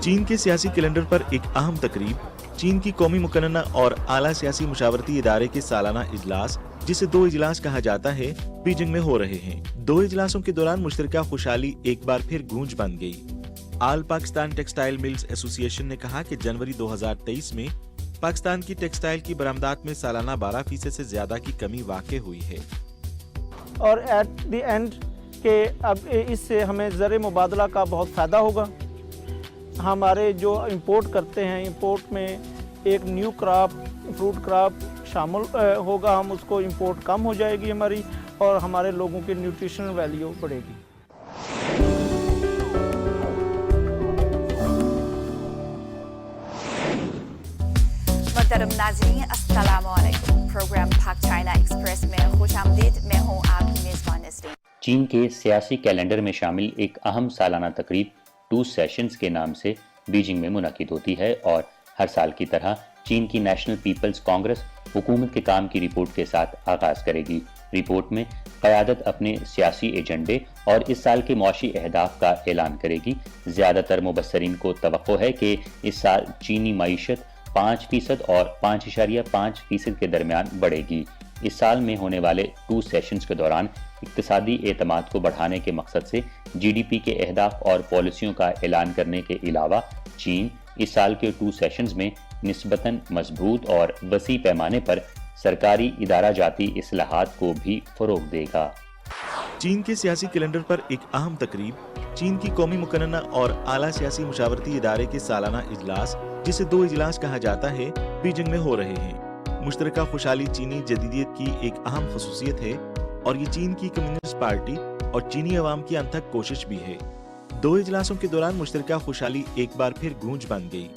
चीन के सियासी कैलेंडर पर एक अहम तकरीब, चीन की कौमी मुकन्ना और आला सियासी मुशावरती इदारे के सालाना इजलास, जिसे 2 इजलास कहा जाता है, बीजिंग में हो रहे हैं। 2 इजलासों के दौरान मुश्तरका खुशहाली एक बार फिर गूंज बन गई। आल पाकिस्तान टेक्सटाइल मिल्स एसोसिएशन ने कहा कि जनवरी 2023 में पाकिस्तान की टेक्सटाइल की बरामदात में सालाना 12% से ज्यादा की कमी वाक़ हुई है। और एट द एंड के अब इससे हमें ज़र मुबादला का बहुत फ़ायदा होगा। हमारे जो इंपोर्ट करते हैं, इंपोर्ट में एक न्यू क्रॉप, फ्रूट क्रॉप शामिल होगा, हम उसको इंपोर्ट कम हो जाएगी हमारी, और हमारे लोगों की न्यूट्रिशनल वैल्यू बढ़ेगी। मोहतरम नाज़रीन, अस्सलामु अलैकुम। प्रोग्राम पाक चाइना एक्सप्रेस में खुशामदीद। मैं हूँ आपकी मेज़बान नसरीन। चीन के सियासी कैलेंडर में शामिल एक अहम सालाना तकरीब 2 सेशंस के नाम से बीजिंग में मुनक़िद होती है और हर साल की तरह चीन की नेशनल पीपल्स कांग्रेस हुकूमत के काम की रिपोर्ट के साथ आगाज़ करेगी। रिपोर्ट में क़यादत अपने सियासी एजेंडे और इस साल के मौशी अहदाफ का ऐलान करेगी। ज़्यादातर मुबस्सरीन को तवक्को है कि इस साल चीनी मईशत 5% और 5.5% के दरमियान बढ़ेगी। इस साल में होने वाले 2 सेशंस के दौरान इक्तिसादी एतमाद को बढ़ाने के मकसद से GDP के अहदाफ और पॉलिसियों का ऐलान करने के अलावा चीन इस साल के 2 सेशंस में निस्बतन मजबूत और वसी पैमाने पर सरकारी इदारा जाती इस्लाहात को भी फ़रोग़ देगा। चीन के सियासी कैलेंडर पर एक अहम तकरीब, चीन की कौमी मुकन्ना और आला सियासी मुशावरती इदारे के सालाना इजलास, जिसे 2 इजलास कहा जाता है, बीजिंग में हो रहे हैं। मुश्तरका खुशहाली चीनी जदीदियत की एक अहम खसूसियत है और ये चीन की कम्युनिस्ट पार्टी और चीनी अवाम की अनथक कोशिश भी है। 2 इजलासों के दौरान मुश्तरका खुशहाली एक बार फिर गूंज बन गई।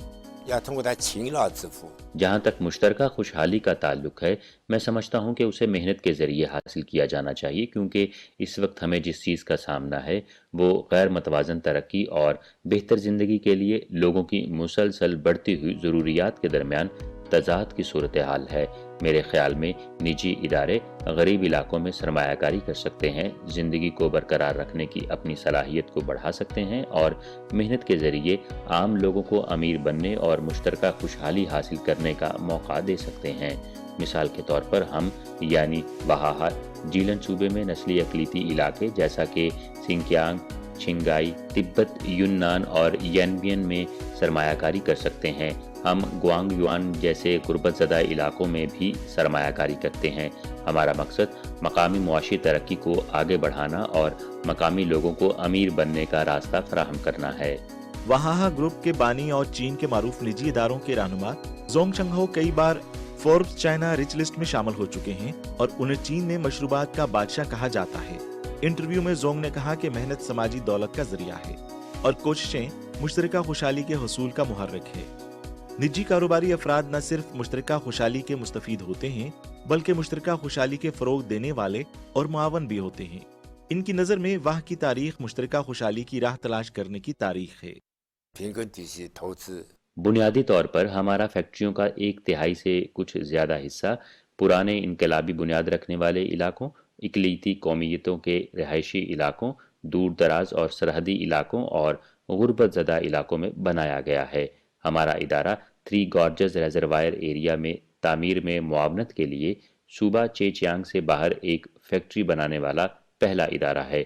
जहाँ तक मुश्तरका खुशहाली का ताल्लुक है, मैं समझता हूँ कि उसे मेहनत के ज़रिए हासिल किया जाना चाहिए, क्योंकि इस वक्त हमें जिस चीज़ का सामना है वो गैर मतवाज़न तरक्की और बेहतर ज़िंदगी के लिए लोगों की मुसलसल बढ़ती हुई ज़रूरियात के दरमियान तज़ाद की सूरत हाल है। मेरे ख्याल में निजी इदारे गरीब इलाकों में सरमायाकारी कर सकते हैं, ज़िंदगी को बरकरार रखने की अपनी सलाहियत को बढ़ा सकते हैं और मेहनत के ज़रिए आम लोगों को अमीर बनने और मुश्तरका खुशहाली हासिल करने का मौका दे सकते हैं। मिसाल के तौर पर हम यानी वहाहा जीलन सूबे में नस्ली अकलीती इलाके जैसा कि सिंकियांग, छिंगाई, तिब्बत, यूनान और यनबियन में सरमायाकारी कर सकते हैं। हम गुआंग युआन जैसे गुर्बत ज़दा इलाकों में भी सरमायाकारी करते हैं। हमारा मकसद मकामी मुआशी तरक्की को आगे बढ़ाना और मकामी लोगों को अमीर बनने का रास्ता फराहम करना है। वहाहा ग्रुप के बानी और चीन के मारूफ निजी इदारों के रहनुमा जोंग चंगहो कई बार फोर्ब्स चाइना रिच लिस्ट में शामिल हो चुके हैं और उन्हें चीन में मशरूबात का बादशाह कहा जाता है। इंटरव्यू में जोंग ने कहा कि मेहनत समाजी दौलत का जरिया है और कोशिशें मुश्तरका खुशहाली के हसूल का मुहर्रिक है। निजी कारोबारी अफराद न सिर्फ मुश्तरका खुशहाली के मुस्तफीद होते हैं, बल्कि मुश्तरका खुशहाली के फरोग देने वाले और मुआवन भी होते हैं। इनकी नज़र में वाह की तारीख मुश्तरका खुशहाली की राह तलाश करने की तारीख है। बुनियादी तौर पर हमारा फैक्ट्रियों का 1/3 से कुछ ज़्यादा हिस्सा पुराने इनकलाबी बुनियाद रखने वाले इलाकों, इकलीती कौमियतों के रिहायशी इलाकों, दूर दराज और सरहदी इलाकों और गुर्बत ज़दा इलाकों में बनाया गया है। हमारा इदारा 3 गॉर्जस रिजर्वायर एरिया में तामीर में मुआवनत के लिए सूबा चेचियांग से बाहर एक फैक्ट्री बनाने वाला पहला इदारा है।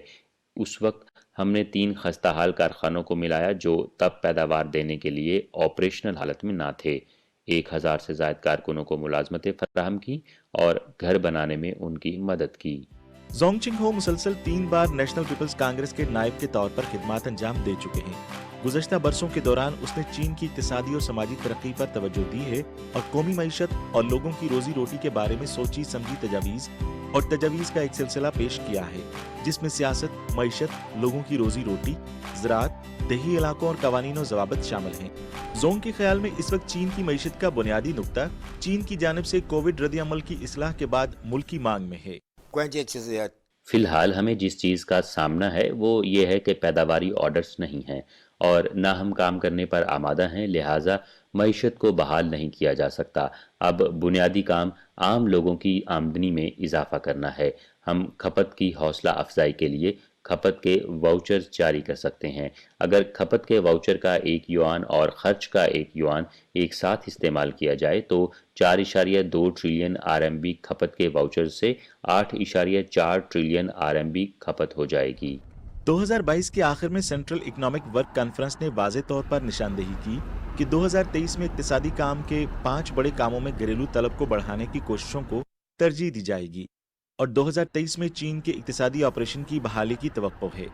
उस वक्त हमने 3 खस्ताहाल कारखानों को मिलाया जो तब पैदावार देने के लिए ऑपरेशनल हालत में ना थे। 1000 से ज़ायद कारकुनों को मुलाजमतें फराहम की और घर बनाने में उनकी मदद की। जोंग चिंगहो मुसलसल 3 बार नेशनल पीपल्स कांग्रेस के नायब के तौर पर खिदमत अंजाम दे चुके हैं। गुज़श्ता बरसों के दौरान उसने चीन की इक़्तिसादी और समाजी तरक्की पर तवज्जो दी है और कौमी मईशत और लोगों की रोजी रोटी के बारे में सोची समझी तजावीज़ का एक सिलसिला पेश किया है, जिसमें सियासत, मईशत, लोगों की रोजी रोटी, ज़राअत, देही इलाकों और कवानीन और ज़वाबित शामिल हैं। जोंग के ख्याल में इस वक्त चीन की मईशत का बुनियादी नुक्ता चीन की जानिब से कोविड रद्द अमल की इस्लाह के बाद मुल्की मांग में है। फिलहाल हमें जिस चीज़ का सामना है वो ये है कि पैदावारी ऑर्डर्स नहीं हैं और ना हम काम करने पर आमादा हैं, लिहाजा मईशत को बहाल नहीं किया जा सकता। अब बुनियादी काम आम लोगों की आमदनी में इजाफा करना है। हम खपत की हौसला अफजाई के लिए खपत के वाउचर्स जारी कर सकते हैं। अगर खपत के वाउचर का 1 युआन और खर्च का 1 युआन एक साथ इस्तेमाल किया जाए तो 4.2 ट्रिलियन आरएमबी खपत के वाउचर से 8.4 ट्रिलियन आरएमबी खपत हो जाएगी। 2022 के आखिर में सेंट्रल इकोनॉमिक वर्क कॉन्फ्रेंस ने वाज़ेह तौर पर निशानदेही की कि 2023 में इक्तिसादी काम के 5 बड़े कामों में घरेलू तलब को बढ़ाने की कोशिशों को तरजीह दी जाएगी और 2023 में चीन के इक्तिसादी ऑपरेशन की बहाली की तवक्को है।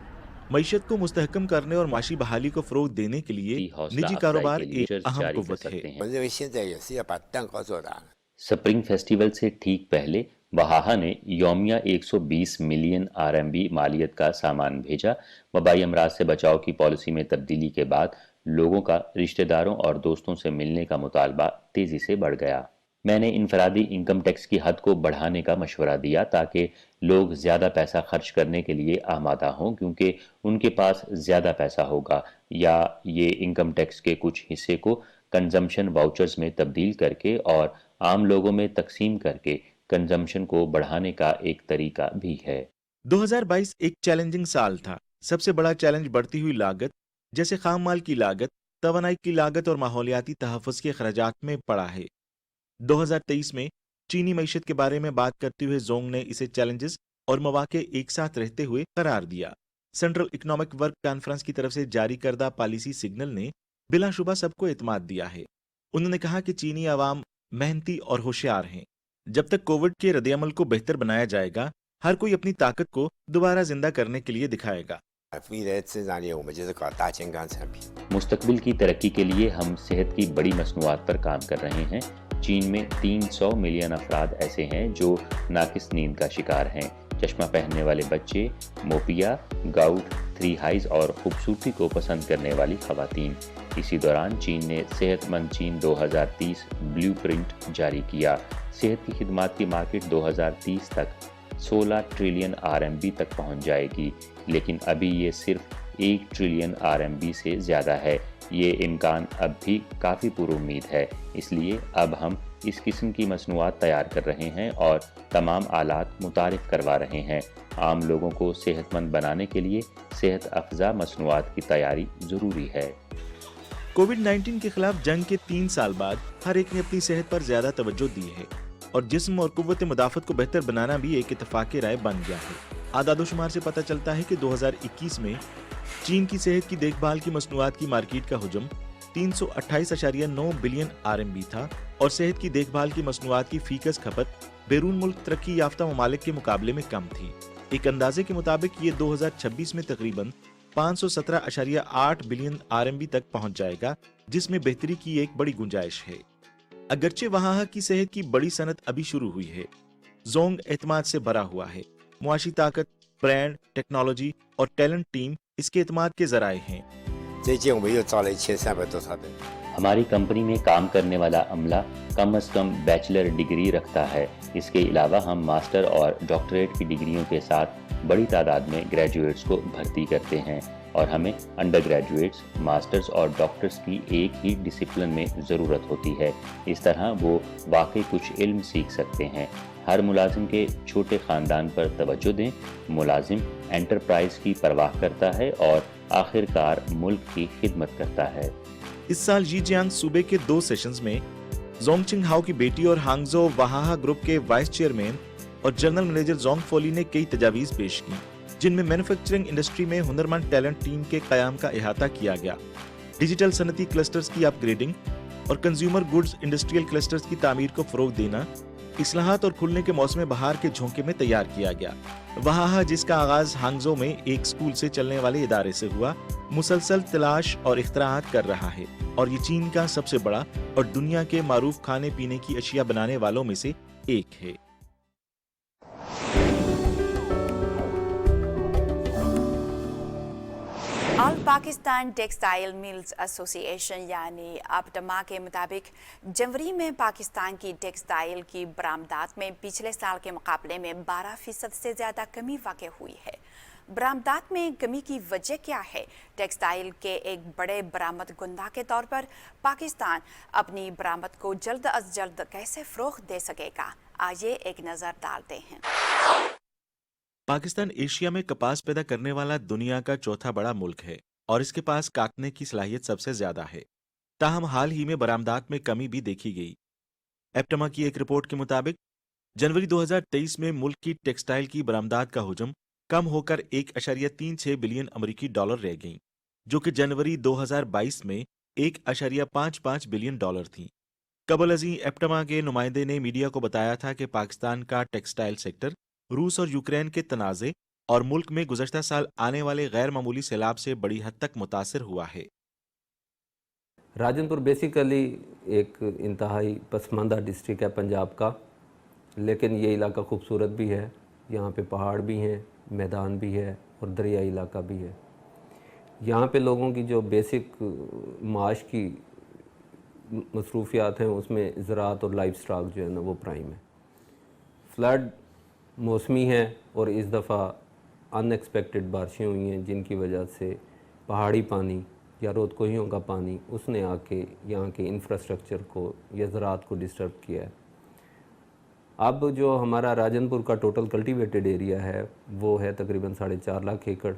मईशत को मुस्तहकम करने और माशी बहाली को फरोग देने के लिए निजी कारोबार एक अहम कुव्वत है। 我认为现在也是要把蛋糕做大。 स्प्रिंग फेस्टिवल से ठीक पहले वहाहा ने यौमिया 120 मिलियन आरएमबी मालियत का सामान भेजा। वबाई अमराज से बचाव की पॉलिसी में तब्दीली के बाद लोगों का रिश्तेदारों और दोस्तों से मिलने का मुतालबा तेजी से बढ़ गया। मैंने इनफरादी इनकम टैक्स की हद को बढ़ाने का मशवरा दिया ताकि लोग ज़्यादा पैसा खर्च करने के लिए आमादा हों, क्योंकि उनके पास ज़्यादा पैसा होगा, या ये इनकम टैक्स के कुछ हिस्से को कंजम्पशन वाउचर्स में तब्दील करके और आम लोगों में तकसीम करके कंजम्पशन को बढ़ाने का एक तरीका भी है। 2022 एक चैलेंजिंग साल था। सबसे बड़ा चैलेंज बढ़ती हुई लागत जैसे खाम माल की लागत, तवानाई की लागत और माहौलियाती तहफ़्फ़ुज़ के खर्चात में पड़ा है। 2023 में चीनी मईशत के बारे में बात करते हुए जोंग ने इसे चैलेंजेस और मौके एक साथ रहते हुए करार दिया। सेंट्रल इकोनॉमिक वर्क कॉन्फ्रेंस की तरफ से जारी करदा पॉलिसी सिग्नल ने बिलाशुबा सबको एतमाद दिया है। उन्होंने कहा कि चीनी अवाम मेहनती और होशियार हैं। जब तक कोविड के रद्द-ए-अमल को बेहतर बनाया जाएगा, हर कोई अपनी ताकत को दोबारा जिंदा करने के लिए दिखाएगा। 未来增长点我们就是搞大健康产品。 मुस्तकबिल की तरक्की के लिए हम सेहत की बड़ी मसनूआत पर काम कर रहे हैं। चीन में 300 मिलियन अफराद ऐसे हैं जो नाकिस नींद का शिकार हैं। चश्मा पहनने वाले बच्चे, मोपिया, गाउट, 3 हाइज और खूबसूरती को पसंद करने वाली खवातीन। इसी दौरान चीन ने सेहतमंद चीन 2030 ब्लूप्रिंट जारी किया। सेहत की खिदमात की मार्केट 2030 तक 16 ट्रिलियन आरएमबी तक पहुंच जाएगी, लेकिन अभी ये सिर्फ 1 ट्रिलियन आरएमबी से ज़्यादा है। ये इम्कान अब भी काफ़ी पुरुम्मीद है, इसलिए अब हम इस किस्म की मसनूआत तैयार कर रहे हैं और तमाम आलात मुतारिफ करवा रहे हैं। आम लोगों को सेहतमंद बनाने के लिए सेहत अफजा मसनूआत की तैयारी ज़रूरी है। कोविड-19 के खिलाफ जंग के 3 साल बाद हर एक ने अपनी सेहत पर ज्यादा तवज्जो दी है और जिस्म और कुव्वत मुदाफ़त को बेहतर बनाना भी एक इत्तफाक़ी राय बन गया है। आदादोशुमार से पता चलता है कि 2021 में चीन की सेहत की देखभाल की मसनूआत की मार्केट का हुजम 328.9 बिलियन आरएमबी था और सेहत की देखभाल की मसनूआत की फीकस खपत बैरून मुल्क तरक्की याफ्ता ममालिक के मुकाबले में कम थी। एक अंदाजे के मुताबिक ये 2026 में तकरीबन 517.8 बिलियन आरएमबी तक पहुंच जाएगा, जिसमें बेहतरी की एक बड़ी गुंजाइश है। अगरचे वहां की सेहत की बड़ी सनत अभी शुरू हुई है, जोंग एतमाद से भरा हुआ है। मुआशी ताकत, ब्रांड, टेक्नोलॉजी और टैलेंट टीम इसके एतमाद के जराए हैं। 最近我们又招了1300多少人。 हमारी कंपनी में काम करने वाला अमला कम से कम बैचलर डिग्री रखता है। इसके अलावा हम मास्टर और डॉक्टरेट की डिग्रियों के साथ बड़ी तादाद में ग्रेजुएट्स को भर्ती करते हैं और हमें अंडर ग्रेजुएट्स, मास्टर्स और डॉक्टर्स की एक ही डिसिप्लिन में ज़रूरत होती है। इस तरह वो वाकई कुछ इल्म सीख सकते हैं। हर मुलाजिम के छोटे ख़ानदान पर तवज्जो दें। मुलाजिम एंटरप्राइज की परवाह करता है और आखिरकार मुल्क की खिदमत करता है। इस साल जीजियांग सूबे के 2 सेशंस में जोंगचिंग हाओ की बेटी और हांगजो वहाहा ग्रुप के वाइस चेयरमैन और जनरल मैनेजर जोंग फोली ने कई तजावीज़ पेश की, जिनमें मैन्युफैक्चरिंग इंडस्ट्री में हुनरमंद टैलेंट टीम के क़याम का इहाता किया गया, डिजिटल सनती क्लस्टर्स की अपग्रेडिंग और कंज्यूमर गुड्स इंडस्ट्रियल क्लस्टर्स की तामीर को फ़रोग देना, इस्लाहात और खुलने के मौसम बहार के झोंके में तैयार किया गया। वहाहा, जिसका आगाज हांगजो में एक स्कूल से चलने वाले इदारे से हुआ, मुसलसल तलाश और इख्तराआत कर रहा है और ये चीन का सबसे बड़ा और दुनिया के मारूफ खाने पीने की अशिया बनाने वालों में से एक है। All Pakistan textile mills association यानी अपटमा के मुताबिक जनवरी में पाकिस्तान की टेक्सटाइल की बरामदात में पिछले साल के मुकाबले में 12% से ज़्यादा कमी वाक़ हुई है। बरामदात में कमी की वजह क्या है? टेक्सटाइल के एक बड़े बरामद गुंदा के तौर पर पाकिस्तान अपनी बरामद को जल्द अज जल्द कैसे फ़रोग़ दे सकेगा? आइए एक नज़र डालते हैं। पाकिस्तान एशिया में कपास पैदा करने वाला दुनिया का चौथा बड़ा मुल्क है और इसके पास काटने की सलाहियत सबसे ज्यादा है। ताहम हाल ही में बरामदात में कमी भी देखी गई। एप्टमा की एक रिपोर्ट के मुताबिक जनवरी 2023 में मुल्क की टेक्सटाइल की बरामदात का हुजम कम होकर 1.36 बिलियन अमेरिकी डॉलर रह गई, जो कि जनवरी 2022 में 1.55 बिलियन डॉलर थी। कबल अजी एप्टमा के नुमाइंदे ने मीडिया को बताया था कि पाकिस्तान का टेक्सटाइल सेक्टर रूस और यूक्रेन के तनाज़े और मुल्क में गुज़श्ता साल आने वाले गैर मामूली सैलाब से बड़ी हद तक मुतासिर हुआ है। राजनपुर बेसिकली एक इंतहाई पसमानदा डिस्ट्रिक्ट है पंजाब का, लेकिन ये इलाका खूबसूरत भी है। यहाँ पे पहाड़ भी हैं, मैदान भी है और दरियाई इलाका भी है। यहाँ पे लोगों की जो बेसिक माश की मसरूफियात हैं उसमें ज़राअत और लाइफ स्टॉक जो है ना वो प्राइम है। फ्लड मौसमी है और इस दफ़ा अनएक्सपेक्टेड बारिशें हुई हैं जिनकी वजह से पहाड़ी पानी या रोदकोहियों का पानी उसने आके यहाँ के इंफ्रास्ट्रक्चर को या ज़राअत को डिस्टर्ब किया है। अब जो हमारा राजनपुर का टोटल कल्टीवेटेड एरिया है वो है तकरीबन 4.5 लाख एकड़।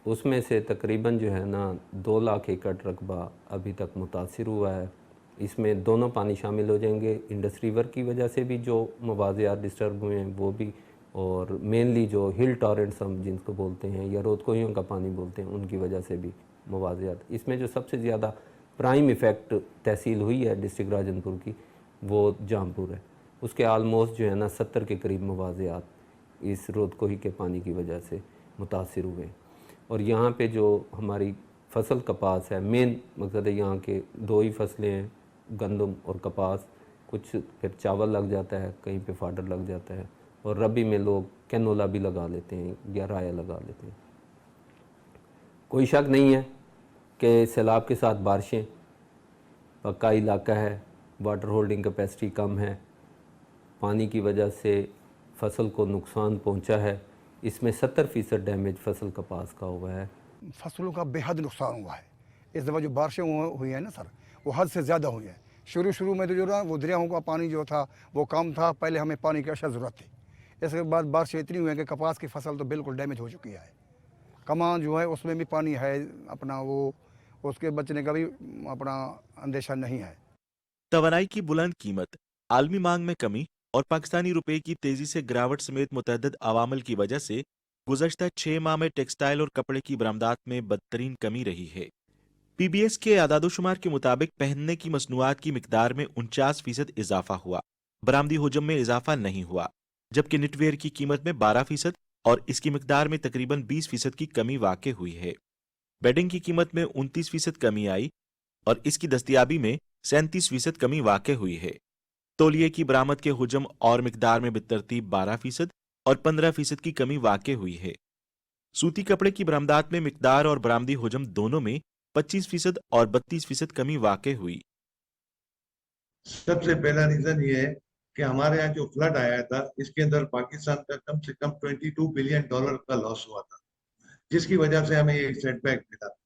उसमें से तकरीबन जो है ना 2 लाख एकड़ रकबा अभी तक मुतासिर हुआ है। इसमें दोनों पानी शामिल हो जाएंगे, इंडस्ट्री वर्क की वजह से भी जो मवाज़ियात डिस्टर्ब हुए हैं वो भी, और मेनली जो हिल टॉरेंट्स हम जिनको बोलते हैं या रोदकोहियों का पानी बोलते हैं उनकी वजह से भी मवाज़ियात। इसमें जो सबसे ज़्यादा प्राइम इफ़ेक्ट तहसील हुई है डिस्ट्रिक्ट राजनपुर की वो जामपुर है। उसके आलमोस्ट जो है ना 70 के करीब मवाज़ियात इस रोदकोही के पानी की वजह से मुतासिर हुए। और यहाँ पे जो हमारी फसल कपास है, मेन मकसद है यहाँ के 2 ही फसलें हैं, गंदम और कपास। कुछ फिर चावल लग जाता है, कहीं पे फाडर लग जाता है, और रबी में लोग कैनोला भी लगा लेते हैं या राया लगा लेते हैं। कोई शक नहीं है कि सैलाब के साथ बारिशें, पक्का इलाका है, वाटर होल्डिंग कैपेसिटी कम है, पानी की वजह से फसल को नुकसान पहुंचा है। इसमें 70% डैमेज फसल कपास का हुआ है। फसलों का बेहद नुकसान हुआ है। इस दफ़ा जो बारिशें हुई हैं ना सर, वो हद से ज़्यादा हुई हैं। शुरू में तो जो ना वो दरियाओं का पानी जो था वो कम था, पहले हमें पानी की अशद ज़रूरत थी। इसके बाद बारिशें इतनी हुई हैं कि कपास की फसल तो बिल्कुल डैमेज हो चुकी है। कमान जो है उसमें भी पानी है अपना, वो उसके बचने का भी अपना अंदेशा नहीं है। तवानाई की बुलंद कीमत, आलमी मांग में कमी और पाकिस्तानी रुपए की तेजी से गिरावट समेत मुतअद्दिद अवामिल की वजह से गुज़श्ता 6 माह में टेक्सटाइल और कपड़े की बरामदात में बदतरीन कमी रही है। PBS के आदादोशुमार के मुताबिक पहनने की मसनूआत की मिकदार में 49% इजाफा हुआ, बरामदी हुजम में इजाफा नहीं हुआ, जबकि निटवेयर की कीमत में 12% और इसकी मिकदार में तकरीबन 20% की कमी वाक़े हुई है। बेडिंग की कीमत में 29% कमी आई और इसकी दस्तयाबी में 37% कमी वाक़े हुई है। तौलिए की बरामद के हुजम और मिकदार में बितरतीब 12% और 15% की कमी वाक़े हुई है। सूती कपड़े की बरामदात में मिकदार और बरामदी हुजम दोनों में 25% और 32% कमी वाक़े हुई। सबसे पहला रीजन ये है कि हमारे यहाँ जो फ्लड आया था इसके अंदर पाकिस्तान का कम से कम $22 बिलियन का लॉस हुआ था, जिसकी वजह से हमें एक सेटबैक मिला।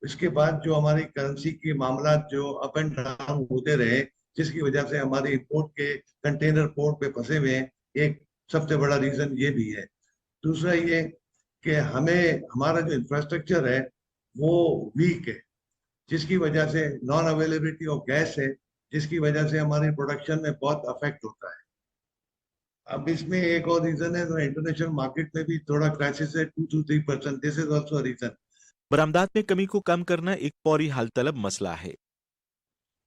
इसके बाद जो हमारी करेंसी के मामला जो अप एंड डाउन होते रहे, जिसकी वजह से हमारे इंपोर्ट के कंटेनर पोर्ट पे फंसे हुए हैं, एक सबसे बड़ा रीजन ये भी है। दूसरा ये कि हमारा जो इंफ्रास्ट्रक्चर है वो वीक है, जिसकी वजह से नॉन अवेलेबिलिटी ऑफ गैस है, जिसकी वजह से हमारी प्रोडक्शन में बहुत अफेक्ट होता है। अब इसमें एक और रीजन है, तो इंटरनेशनल मार्केट में भी थोड़ा क्राइसिस है, 2 to 3%। This is also reason. बरामदात में कमी को कम करना एक फौरी हल तलब मसला है।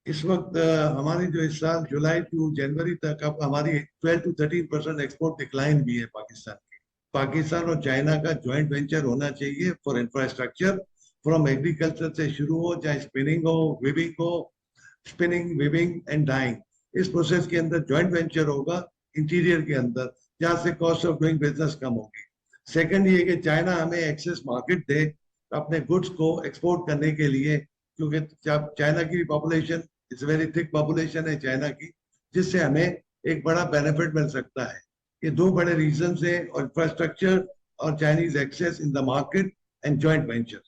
इस वक्त हमारी जो इस साल जुलाई टू जनवरी तक अब हमारी 12 to 13% एक्सपोर्ट डिक्लाइन भी है पाकिस्तान की। पाकिस्तान और चाइना का ज्वाइंट वेंचर होना चाहिए फॉर इंफ्रास्ट्रक्चर, फ्रॉम एग्रीकल्चर से शुरू हो, चाहे स्पिनिंग हो, विविंग हो, स्पिनिंग, विविंग एंड डाइंग। इस प्रोसेस के अंदर ज्वाइंट वेंचर होगा इंटीरियर के अंदर, जहाँ से कॉस्ट ऑफ डूइंग बिजनेस कम होगी। सेकंड ये कि चाइना हमें एक्सेस मार्केट दे अपने गुड्स को एक्सपोर्ट करने के लिए, क्योंकि चाइना की population it's very thick population है चाइना की, जिससे हमें एक बड़ा बेनिफिट मिल सकता है। ये 2 बड़े रीजन है, और इंफ्रास्ट्रक्चर और Chinese access in the market and joint venture.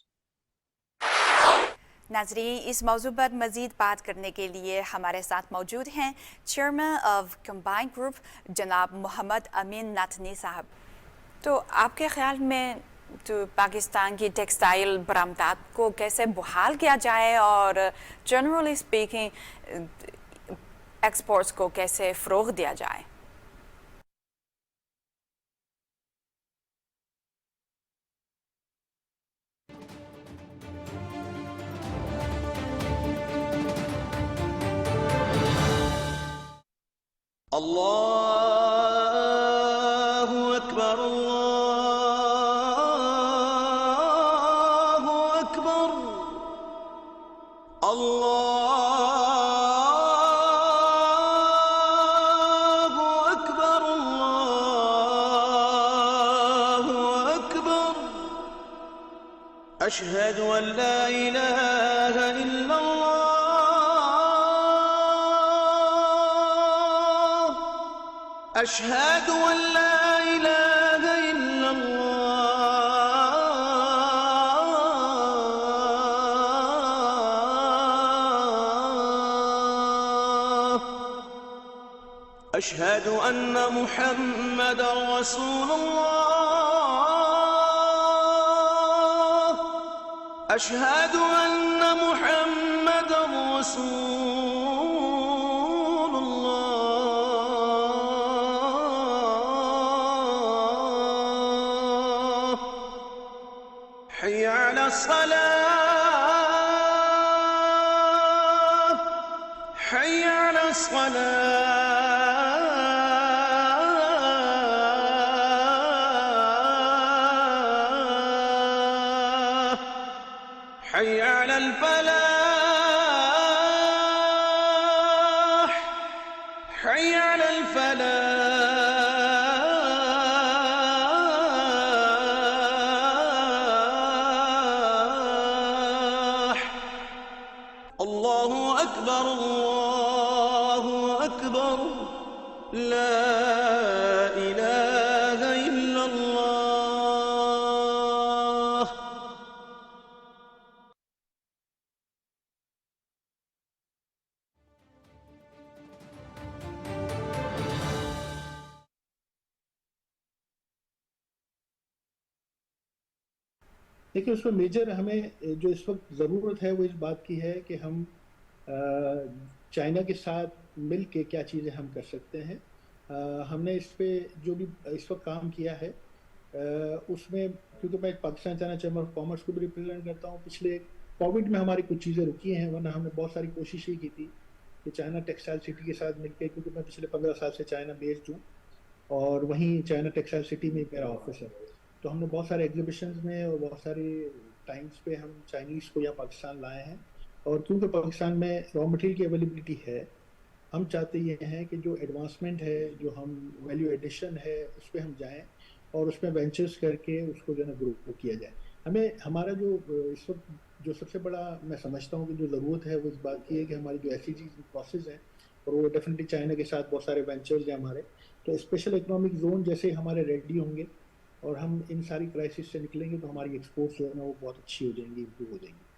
नाजरीन, इस मौजू पर मजीद बात करने के लिए हमारे साथ मौजूद हैं चेयरमैन ऑफ कंबाइंड ग्रुप जनाब मोहम्मद अमीन नाथनी साहब। تو آپ کے خیال میں تو پاکستان کی ٹیکسٹائل برآمدات کو کیسے بحال کیا جائے اور جنرلی اسپیکنگ ایکسپورٹس کو کیسے فروغ دیا جائے؟ اللہ اکبر اللہ اکبر اللہ اکبر اللہ اکبر اشہد ان لا الہ الا اللہ أشهد أن لا إله إلا الله أشهد أن محمد رسول الله أشهد أن محمد رسول الله حي على الصلاة حي على الصلاة حي على الفلاح حي على الفلاح الله أكبر الله أكبر لا إله إلا الله دیکھیے اس میں میجر ہمیں جو اس وقت ضرورت ہے وہ اس بات کی ہے کہ ہم چائنا کے ساتھ مل کے کیا چیزیں ہم کر سکتے ہیں. ہم نے اس پہ جو بھی اس وقت کام کیا ہے اس میں کیونکہ میں Pakistan China chamber of commerce کو بھی ریپرزینٹ کرتا ہوں. پچھلے کووڈ میں ہماری کچھ چیزیں رکی ہیں ورنہ ہم نے بہت ساری کوشش یہ کی تھی کہ چائنا ٹیکسٹائل سٹی کے ساتھ مل کے کیونکہ میں پچھلے 15 سال سے چائنا بیسڈ ہوں اور وہیں چائنا ٹیکسٹائل سٹی میں میرا آفس ہے. تو ہم نے بہت سارے ایگزیبیشنز میں اور بہت سارے ٹائمز پہ ہم چائنیز کو یہاں پاکستان لائے ہیں اور کیونکہ پاکستان میں را مٹیریل کی اویلیبلٹی ہے ہم چاہتے یہ ہیں کہ جو ایڈوانسمنٹ ہے جو ہم ویلیو ایڈیشن ہے اس پہ ہم جائیں اور اس میں وینچرز کر کے اس کو جو ہے نا گروپ کیا جائے. ہمیں ہمارا جو اس وقت جو سب سے بڑا میں سمجھتا ہوں کہ جو ضرورت ہے وہ اس بات کی ہے کہ ہماری جو ایسی چیز پروسیس ہیں اور وہ ڈیفینیٹلی چائنا کے ساتھ بہت سارے وینچرز ہیں ہمارے تو اسپیشل اکنامک زون جیسے ہمارے ریڈی ہوں گے اور ہم ان ساری کرائسس سے نکلیں گے تو ہماری ایکسپورٹس جو ہے نا وہ بہت اچھی ہو جائیں گی امپروو ہو جائیں گی.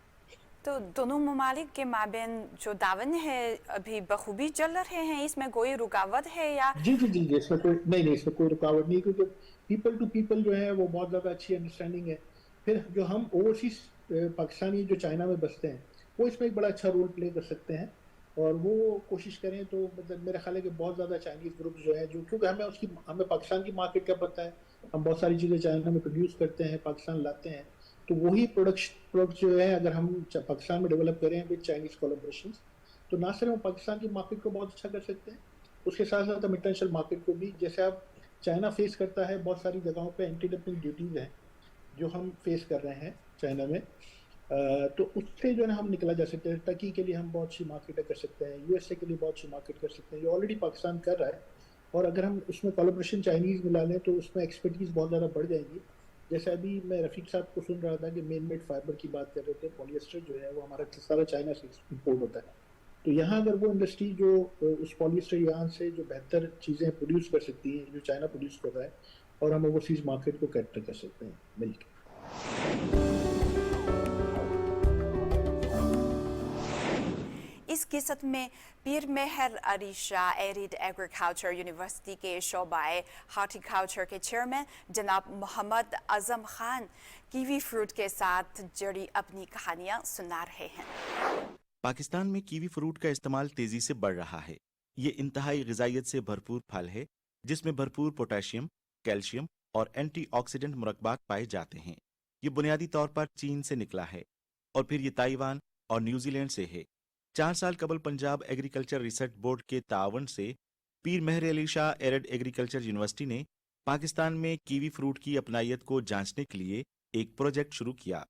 تو دونوں ممالک کے مابین جو تعاون ہے ابھی بخوبی چل رہے ہیں اس میں کوئی رکاوٹ ہے یا جی اس میں کوئی نہیں اس میں کوئی رکاوٹ نہیں کیونکہ پیپل ٹو پیپل جو ہے وہ بہت زیادہ اچھی انڈرسٹینڈنگ ہے. پھر جو ہم اوورسیز پاکستانی جو چائنا میں بستے ہیں وہ اس میں ایک بڑا اچھا رول پلے کر سکتے ہیں اور وہ کوشش کریں تو مطلب میرا خیال ہے کہ بہت زیادہ چائنیز گروپس جو ہیں جو کیونکہ ہمیں پاکستان کی مارکیٹ کا پتہ ہے ہم بہت ساری چیزیں چائنا میں پروڈیوس کرتے ہیں پاکستان لاتے ہیں تو وہی پروڈکٹ جو ہے اگر ہم پاکستان میں ڈیولپ کریں وتھ چائنیز کولیبریشنز تو نہ صرف ہم پاکستان کی مارکیٹ کو بہت اچھا کر سکتے ہیں اس کے ساتھ ساتھ ہم انٹرنیشنل مارکیٹ کو بھی جیسے اب چائنا فیس کرتا ہے بہت ساری جگہوں پہ اینٹی ڈمپنگ ڈیوٹیز ہیں جو ہم فیس کر رہے ہیں چائنا میں تو اس سے جو ہے نا ہم نکلا جا سکتے ہیں. ٹرکی کے لیے ہم بہت سی مارکیٹیں کر سکتے ہیں یو ایس اے کے لیے بہت سی مارکیٹ کر سکتے ہیں جو آلریڈی پاکستان کر رہا ہے اور اگر ہم اس میں کولیبریشن چائنیز ملا لیں تو اس میں ایکسپرٹیز بہت زیادہ بڑھ جائیں گی. جیسے ابھی میں رفیق صاحب کو سن رہا تھا کہ مین میڈ فائبر کی بات کر رہے تھے پولیسٹر جو ہے وہ ہمارا سارا چائنا سے امپورٹ ہوتا ہے تو یہاں اگر وہ انڈسٹری جو اس پولیسٹر یہاں سے جو بہتر چیزیں پروڈیوس کر سکتی ہیں جو چائنا پروڈیوس کر رہا ہے اور ہم اوورسیز مارکیٹ کو کیپچر کر سکتے ہیں مل کے. اس قسط میں پیر Mehr Ali Shah arid agriculture university کے شعبۂ ہارٹیکلچر کے چیئرمین جناب محمد اعظم خان کیوی فروٹ کے ساتھ جڑی اپنی کہانیاں سنا رہے ہیں۔ پاکستان میں کیوی فروٹ کا استعمال تیزی سے بڑھ رہا ہے۔ یہ انتہائی غذائیت سے بھرپور پھل ہے جس میں بھرپور پوٹاشیم، کیلشیم اور اینٹی آکسیڈنٹ مرکبات پائے جاتے ہیں۔ یہ بنیادی طور پر چین سے نکلا ہے اور پھر یہ تائیوان اور نیوزی لینڈ سے ہے۔ 4 سال قبل پنجاب ایگریکلچر ریسرچ بورڈ کے تعاون سے پیر Mehr Ali Shah arid agriculture university نے پاکستان میں کیوی فروٹ کی اپنائیت کو جانچنے کے لیے ایک پروجیکٹ شروع کیا۔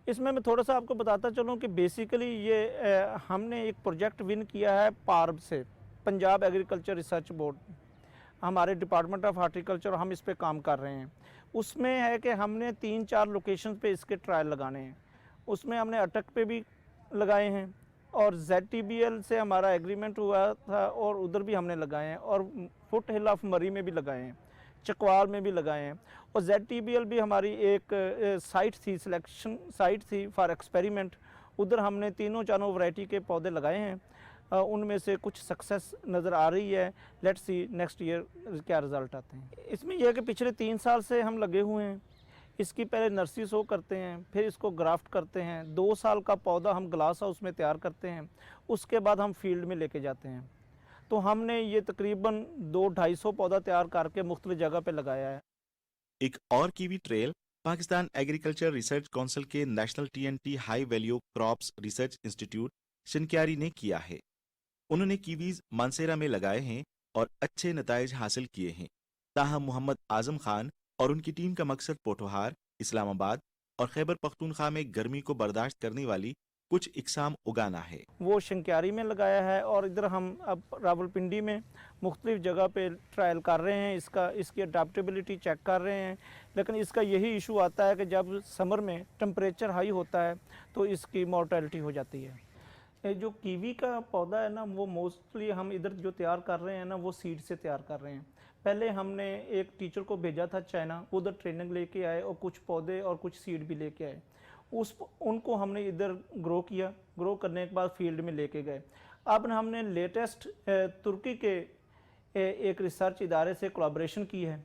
اس میں تھوڑا سا آپ کو بتاتا چلوں کہ بیسیکلی یہ ہم نے ایک پروجیکٹ ون کیا ہے پارب سے، پنجاب ایگریکلچر ریسرچ بورڈ، ہمارے ڈپارٹمنٹ آف ہارٹیکلچر، ہم اس پہ کام کر رہے ہیں۔ اس میں ہے کہ ہم نے 3-4 لوکیشن پہ اس کے ٹرائل لگانے ہیں۔ اس میں ہم نے اٹک پہ بھی لگائے ہیں اور ZTBL سے ہمارا ایگریمنٹ ہوا تھا اور ادھر بھی ہم نے لگائے ہیں، اور فٹ ہل آف مری میں بھی لگائے ہیں، چکوال میں بھی لگائے ہیں، اور ZTBL بھی ہماری ایک سائٹ تھی، سلیکشن سائٹ تھی فار ایکسپیریمنٹ۔ ادھر ہم نے 3 ورائٹی کے پودے لگائے ہیں، ان میں سے کچھ سکسیس نظر آ رہی ہے۔ لیٹ سی نیکسٹ ایئر کیا رزلٹ آتے ہیں۔ اس میں یہ ہے کہ پچھلے 3 سال سے ہم لگے ہوئے ہیں۔ اس کی پہلے نرسری سو کرتے ہیں، پھر اس کو گرافٹ کرتے ہیں، 2 سال کا پودا ہم گلاس ہاؤس میں تیار کرتے ہیں، اس کے بعد ہم فیلڈ میں لے کے جاتے ہیں۔ تو ہم نے یہ تقریباً 200-250 پودا تیار کر کے مختلف جگہ پہ لگایا ہے۔ ایک اور kiwi trial Pakistan agriculture research council کے national TNT high value crops research institute Shinkiari نے کیا ہے۔ انہوں نے کیویز مانسیرا میں لگائے ہیں اور اچھے نتائج حاصل کیے ہیں۔ تاہم محمد اعظم خان اور ان کی ٹیم کا مقصد پوٹھوہار، اسلام آباد اور خیبر پختونخوا میں گرمی کو برداشت کرنے والی کچھ اقسام اگانا ہے۔ وہ شنکیاری میں لگایا ہے اور ادھر ہم اب راولپنڈی میں مختلف جگہ پہ ٹرائل کر رہے ہیں، اس کی اڈاپٹیبلٹی چیک کر رہے ہیں۔ لیکن اس کا یہی ایشو آتا ہے کہ جب سمر میں ٹمپریچر ہائی ہوتا ہے تو اس کی مورٹیلٹی ہو جاتی ہے۔ جو کیوی کا پودا ہے نا، وہ موسٹلی ہم ادھر جو تیار کر رہے ہیں نا، وہ سیڈ سے تیار کر رہے ہیں۔ پہلے ہم نے ایک ٹیچر کو بھیجا تھا چائنا، ادھر ٹریننگ لے کے آئے اور کچھ پودے اور کچھ سیڈ بھی لے کے آئے۔ ان کو ہم نے ادھر گرو کیا، گرو کرنے کے بعد فیلڈ میں لے کے گئے۔ اب ہم نے لیٹسٹ ترکی کے ایک ریسرچ ادارے سے کولابریشن کی ہے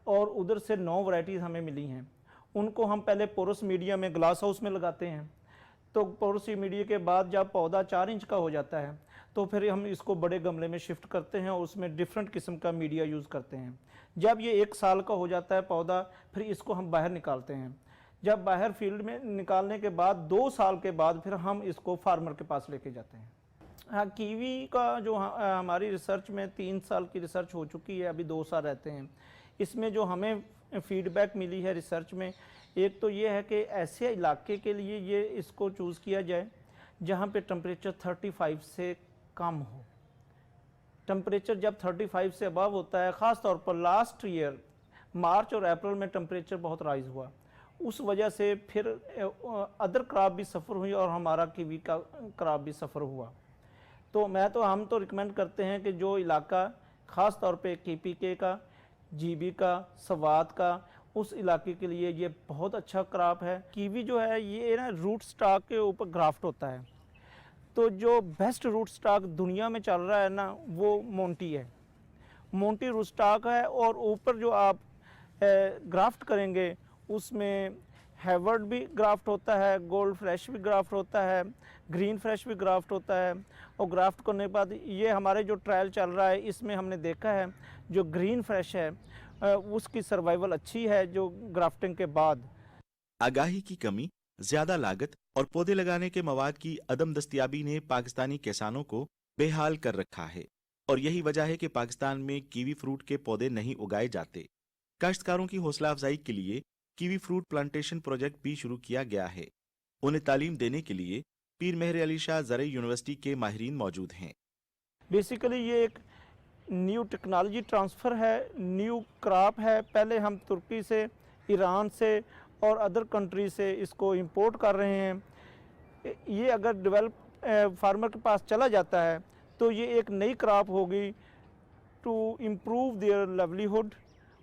اور ادھر سے 9 ورائٹیز ہمیں ملی ہیں۔ ان کو ہم پہلے پورس میڈیا میں گلاس ہاؤس میں لگاتے ہیں، تو پورس میڈیا کے بعد جب پودا 4 انچ کا ہو جاتا ہے تو پھر ہم اس کو بڑے گملے میں شفٹ کرتے ہیں اور اس میں ڈیفرنٹ قسم کا میڈیا یوز کرتے ہیں۔ جب یہ 1 سال کا ہو جاتا ہے پودا، پھر اس کو ہم باہر نکالتے ہیں۔ جب باہر فیلڈ میں نکالنے کے بعد 2 سال کے بعد پھر ہم اس کو فارمر کے پاس لے کے جاتے ہیں۔ ہاں، کیوی کا جو ہماری ریسرچ میں 3 سال کی ریسرچ ہو چکی ہے، ابھی 2 سال رہتے ہیں۔ اس میں جو ہمیں فیڈ بیک ملی ہے ریسرچ میں، ایک تو یہ ہے کہ ایسے علاقے کے لیے یہ اس کو چوز کیا جائے جہاں پہ ٹمپریچر 35 سے کم ہو۔ ٹمپریچر جب 35 سے ابو ہوتا ہے، خاص طور پر لاسٹ ایئر مارچ اور اپریل میں ٹمپریچر بہت رائز ہوا، اس وجہ سے پھر ادر کراپ بھی سفر ہوئی اور ہمارا کیوی کا کراپ بھی سفر ہوا۔ تو ہم تو ریکمینڈ کرتے ہیں کہ جو علاقہ خاص طور پہ KPK کا، GB کا، سوات کا، اس علاقے کے لیے یہ بہت اچھا کراپ ہے۔ کیوی جو ہے یہ نا روٹ سٹاک کے اوپر گرافٹ ہوتا ہے، تو جو بیسٹ روٹ سٹاک دنیا میں چل رہا ہے نا، وہ مونٹی ہے، مونٹی روٹ سٹاک ہے۔ اور اوپر جو آپ گرافٹ کریں گے اس میں ہیورڈ بھی گرافٹ ہوتا ہے، گولڈ فریش بھی گرافٹ ہوتا ہے، گرین فریش بھی گرافٹ ہوتا ہے۔ اور گرافٹ کرنے کے بعد یہ ہمارے جو ٹرائل چل رہا ہے اس میں ہم نے دیکھا ہے جو گرین فریش ہے اس کی سروائیول اچھی ہے جو گرافٹنگ کے بعد۔ آگاہی کی کمی، زیادہ لاگت اور پودے لگانے کے مواد کی عدم دستیابی نے پاکستانی کسانوں کو بے حال کر رکھا ہے، اور یہی وجہ ہے کہ پاکستان میں کیوی فروٹ کے پودے نہیں اگائے جاتے۔ کاشتکاروں کی حوصلہ افزائی کے لیے کیوی فروٹ پلانٹیشن پروجیکٹ بھی شروع کیا گیا ہے۔ انہیں تعلیم دینے کے لیے پیر مہر علی شاہ زرعی یونیورسٹی کے ماہرین موجود ہیں۔ بیسیکلی یہ ایک نیو ٹیکنالوجی ٹرانسفر ہے، نیو کراپ ہے۔ پہلے ہم ترکی سے، ایران سے اور ادر کنٹری سے اس کو امپورٹ کر رہے ہیں۔ یہ اگر ڈیولپ فارمر کے پاس چلا جاتا ہے تو یہ ایک نئی کراپ ہوگی ٹو امپروو دیئر لیولیہڈ۔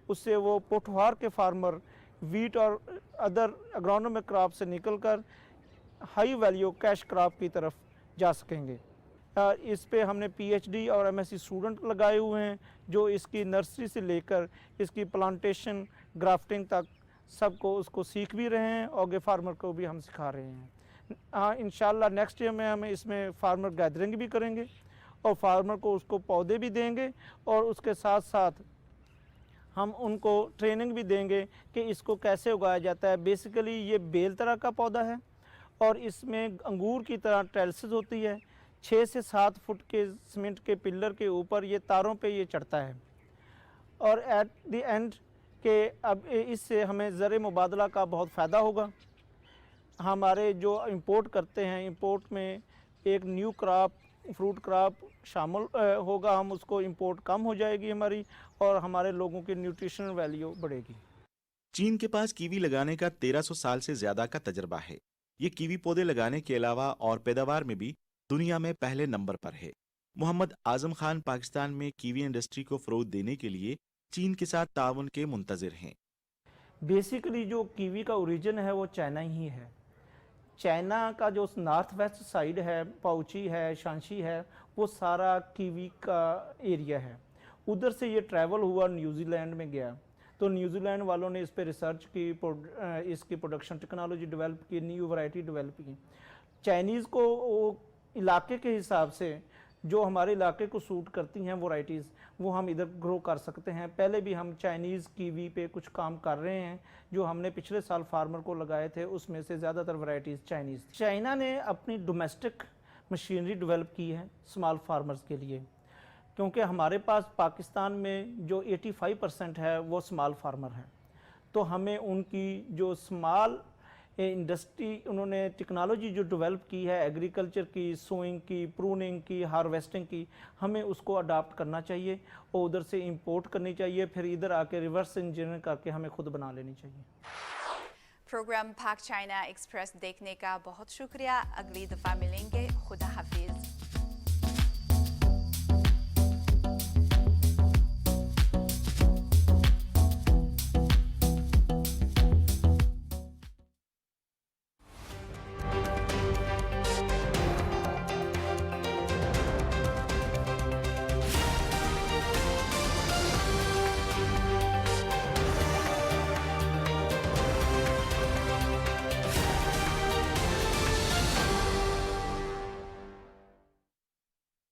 اس سے وہ پوٹھوہار کے فارمر ویٹ اور ادر اگرونومک کراپ سے نکل کر ہائی ویلیو کیش کراپ کی طرف جا سکیں گے۔ इस पे हमने PhD और MSc स्टूडेंट लगाए हुए हैं जो इसकी नर्सरी से लेकर इसकी प्लांटेशन ग्राफ्टिंग तक सबको उसको सीख भी रहे हैं और फार्मर को भी हम सिखा रहे हैं। हाँ, इंशाल्लाह नेक्स्ट ईयर में हम इसमें फार्मर गैदरिंग भी करेंगे और फार्मर को उसको पौधे भी देंगे और उसके साथ साथ हम उनको ट्रेनिंग भी देंगे कि इसको कैसे उगाया जाता है। बेसिकली ये बेल तरह का पौधा है और इसमें अंगूर की तरह ट्रेल्सिस होती है। 6 से 7 फुट के सीमेंट के पिलर के ऊपर ये तारों पे ये चढ़ता है और एट द एंड के अब इससे हमें ज़र मुबादला का बहुत फ़ायदा होगा। हमारे जो इंपोर्ट करते हैं, इंपोर्ट में एक न्यू क्रॉप फ्रूट क्रॉप शामिल होगा, हम उसको इंपोर्ट कम हो जाएगी हमारी और हमारे लोगों की न्यूट्रिशनल वैल्यू बढ़ेगी। चीन के पास कीवी लगाने का 1300 साल से ज्यादा का तजर्बा है। ये कीवी पौधे लगाने के अलावा और पैदावार में भी दुनिया में पहले नंबर पर है। मोहम्मद आजम खान पाकिस्तान में कीवी इंडस्ट्री को फरोग देने के लिए चीन के साथ ताउन के मुंतज़िर हैं। बेसिकली जो कीवी का ओरिजिन है वो चाइना ही है। चाइना का जो नॉर्थ वेस्ट साइड है, पाउची है, शांशी है, वो सारा कीवी का एरिया है। उधर से ये ट्रैवल हुआ, न्यूजीलैंड में गया तो न्यूजीलैंड वालों ने इस पर रिसर्च की, इसकी प्रोडक्शन टेक्नोलॉजी डेवलप की, न्यू वैरायटी डेवलप की। चाइनीज़ को वो इलाके के हिसाब से जो हमारे इलाके को सूट करती हैं वैरायटीज़ वो हम इधर ग्रो कर सकते हैं। पहले भी हम चाइनीज़ कीवी पे कुछ काम कर रहे हैं जो हमने पिछले साल फार्मर को लगाए थे, उसमें से ज़्यादातर वैरायटीज़ चाइनीज़। चाइना ने अपनी डोमेस्टिक मशीनरी डेवलप की है स्मॉल फार्मर्स के लिए, क्योंकि हमारे पास पाकिस्तान में जो 85% है वो स्मॉल फार्मर है। तो हमें उनकी जो स्मॉल इंडस्ट्री उन्होंने टेक्नोलॉजी जो डेवलप की है एग्रीकल्चर की, सोइंग की, प्रूनिंग की, हार्वेस्टिंग की, हमें उसको अडॉप्ट करना चाहिए और उधर से इंपोर्ट करनी चाहिए, फिर इधर आके रिवर्स इंजीनियरिंग करके हमें खुद बना लेनी चाहिए। प्रोग्राम पाक चाइना एक्सप्रेस देखने का बहुत शुक्रिया। अगली दफ़ा मिलेंगे। खुदा हाफिज।